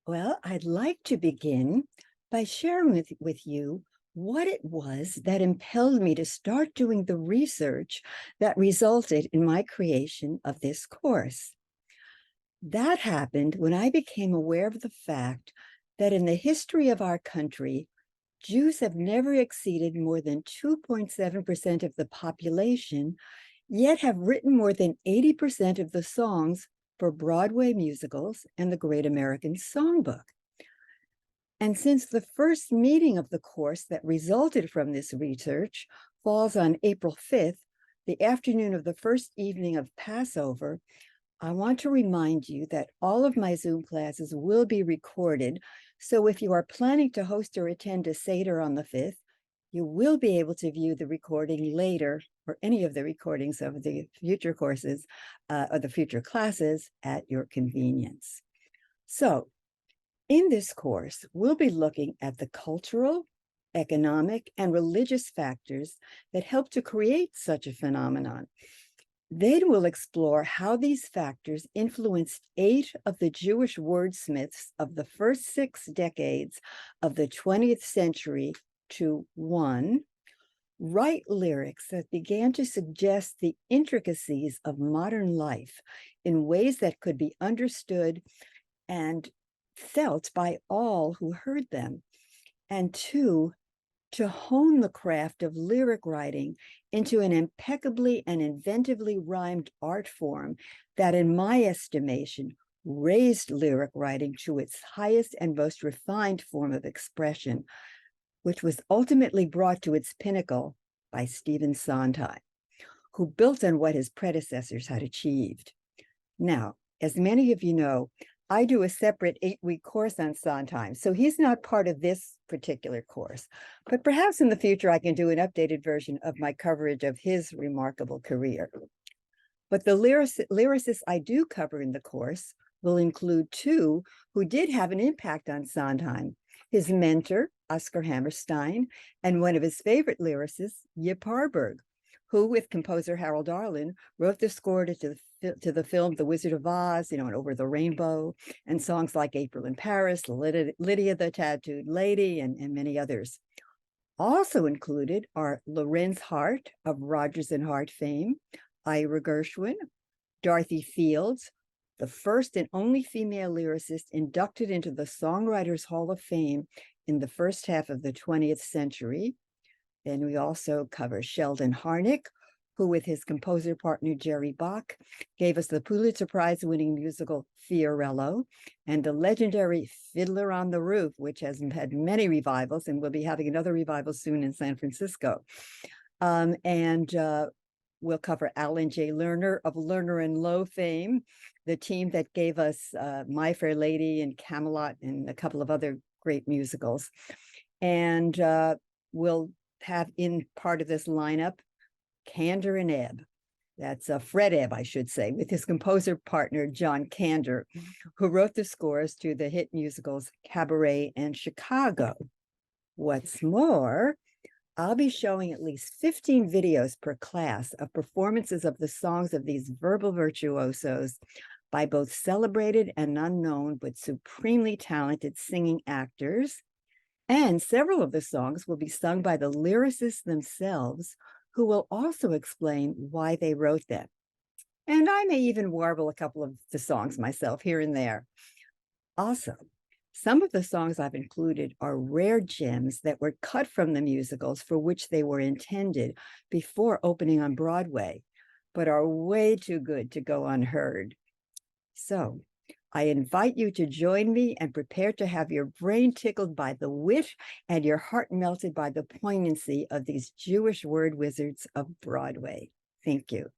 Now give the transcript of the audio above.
Well, I'd like to begin by sharing with you what it was that impelled me to start doing the research that resulted in my creation of this course. That happened when I became aware of the fact that in the history of our country, Jews have never exceeded more than 2.7% of the population, yet have written more than 80% of the songs for Broadway musicals and the Great American Songbook. And since the first meeting of the course that resulted from this research falls on April 5th, the afternoon of the first evening of Passover, I want to remind you that all of my Zoom classes will be recorded. So if you are planning to host or attend a Seder on the 5th, you will be able to view the recording later, or any of the recordings of the future courses or the future classes at your convenience. So in this course, we'll be looking at the cultural, economic, and religious factors that help to create such a phenomenon. Then we'll explore how these factors influenced 8 of the Jewish wordsmiths of the first 6 decades of the 20th century to 1, write lyrics that began to suggest the intricacies of modern life in ways that could be understood and felt by all who heard them. And 2, to hone the craft of lyric writing into an impeccably and inventively rhymed art form that, in my estimation, raised lyric writing to its highest and most refined form of expression, which was ultimately brought to its pinnacle by Stephen Sondheim, who built on what his predecessors had achieved. Now, as many of you know, I do a separate 8-week course on Sondheim, so he's not part of this particular course, but perhaps in the future I can do an updated version of my coverage of his remarkable career. But the lyricists I do cover in the course will include 2 who did have an impact on Sondheim: his mentor, Oscar Hammerstein, and one of his favorite lyricists, Yip Harburg, who, with composer Harold Arlen, wrote the score to the film The Wizard of Oz, and Over the Rainbow, and songs like April in Paris, Lydia the Tattooed Lady, and many others. Also included are Lorenz Hart of Rodgers and Hart fame, Ira Gershwin, Dorothy Fields, the first and only female lyricist inducted into the Songwriters Hall of Fame in the first half of the 20th century. Then we also cover Sheldon Harnick, who, with his composer partner Jerry Bach, gave us the Pulitzer Prize-winning musical Fiorello, and the legendary Fiddler on the Roof, which has had many revivals and will be having another revival soon in San Francisco. We'll cover Alan J. Lerner of Lerner and Lowe fame, the team that gave us My Fair Lady and Camelot and a couple of other great musicals. And we'll have in part of this lineup Kander and Ebb. That's Fred Ebb, I should say, with his composer partner, John Kander, who wrote the scores to the hit musicals Cabaret and Chicago. What's more, I'll be showing at least 15 videos per class of performances of the songs of these verbal virtuosos by both celebrated and unknown but supremely talented singing actors. And several of the songs will be sung by the lyricists themselves, who will also explain why they wrote them. And I may even warble a couple of the songs myself here and there. Also, some of the songs I've included are rare gems that were cut from the musicals for which they were intended before opening on Broadway, but are way too good to go unheard. So I invite you to join me and prepare to have your brain tickled by the wit and your heart melted by the poignancy of these Jewish word wizards of Broadway. Thank you.